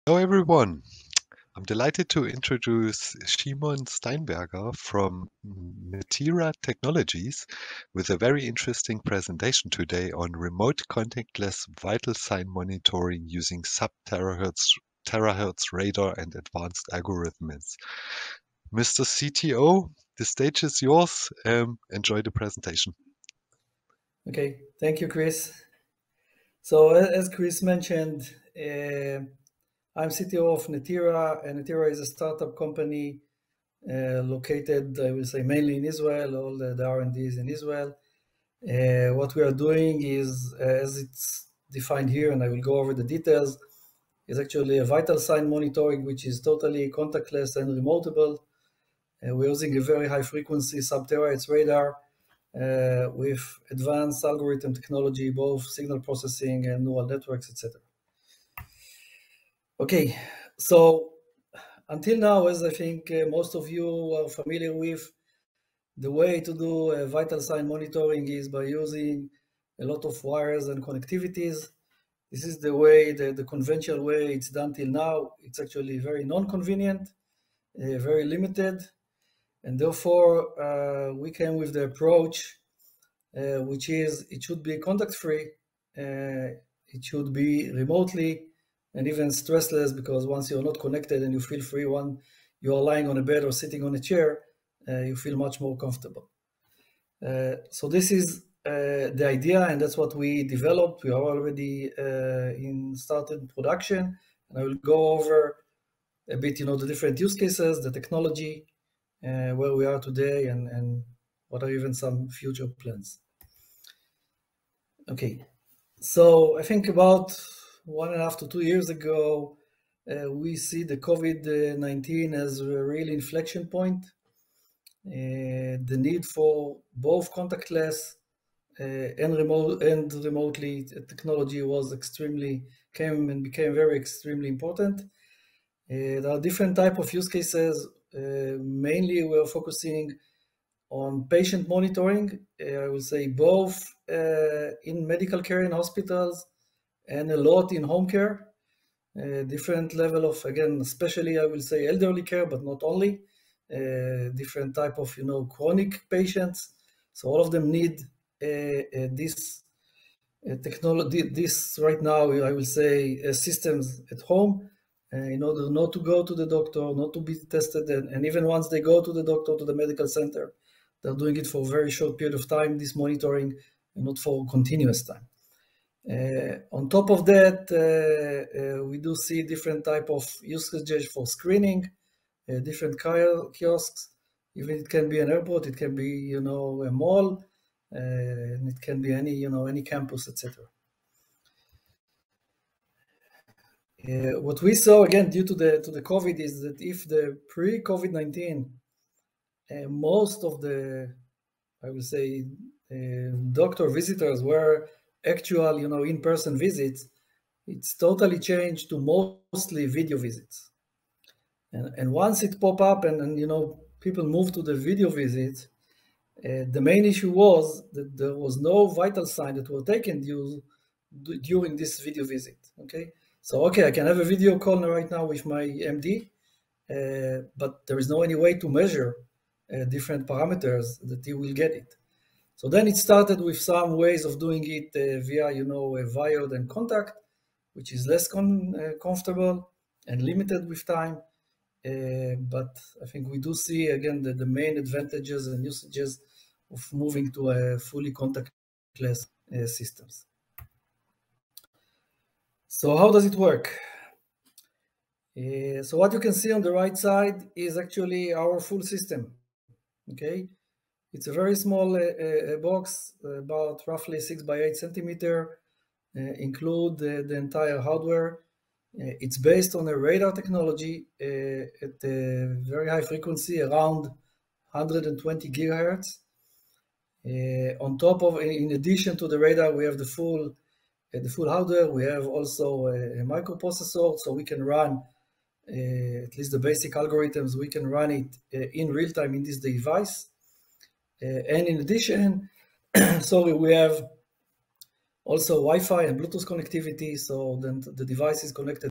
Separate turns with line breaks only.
Hello everyone. I'm delighted to introduce Shimon Steinberger from Neteera Technologies with a very interesting presentation today on remote contactless vital sign monitoring using sub-terahertz radar and advanced algorithms. Mr. CTO, the stage is yours. Enjoy the presentation.
Okay, thank you, Chris. So as Chris mentioned, I'm CTO of Neteera, and Neteera is a startup company located, I will say, mainly in Israel. All the R&D is in Israel. What we are doing is, as it's defined here, and I will go over the details, is actually a vital sign monitoring, which is totally contactless and remotable. We're using a very high frequency sub-terahertz radar with advanced algorithm technology, both signal processing and neural networks, etc. Okay, so until now, as I think most of you are familiar with, the way to do vital sign monitoring is by using a lot of wires and connectivities. This is the way, the conventional way it's done till now. It's actually very non-convenient, very limited, and therefore we came with the approach which is it should be contact-free, it should be remotely, and even stressless, because once you're not connected and you feel free when you are lying on a bed or sitting on a chair, you feel much more comfortable. So this is the idea, and that's what we developed. We are already started production, and I will go over a bit, the different use cases, the technology, where we are today, and what are even some future plans. Okay, so I think about 1.5 to 2 years ago, we see the COVID-19 as a real inflection point. The need for both contactless and remotely technology became very extremely important. There are different type of use cases. Mainly, we're focusing on patient monitoring. I will say both in medical care in hospitals and a lot in home care. Different level of, again, especially I will say elderly care, but not only. Different type of chronic patients. So all of them need this technology. This right now I will say systems at home in order not to go to the doctor, not to be tested, and even once they go to the doctor, to the medical center, they're doing it for a very short period of time, this monitoring, and not for continuous time. On top of that, we do see different type of usages for screening, different kiosks. Even it can be an airport, it can be a mall, and it can be any campus, etc. What we saw again due to the COVID is that if the pre-COVID-19, most of the, I will say, doctor visitors were actual, in-person visits, it's totally changed to mostly video visits. And once it pop up and people move to the video visits, the main issue was that there was no vital sign that were taken during this video visit. Okay, so I can have a video call right now with my MD, but there is no any way to measure different parameters that he will get it. So then it started with some ways of doing it via wired and contact, which is less comfortable and limited with time. But I think we do see again the main advantages and usages of moving to a fully contactless systems. So how does it work? So what you can see on the right side is actually our full system. Okay, it's a very small box, about roughly 6 by 8 centimeter, include the entire hardware. It's based on a radar technology at a very high frequency, around 120 gigahertz. On top of, in addition to the radar, we have the full hardware. We have also a microprocessor, so we can run at least the basic algorithms. We can run it in real time in this device. And in addition, we have also Wi-Fi and Bluetooth connectivity, so then the device is connected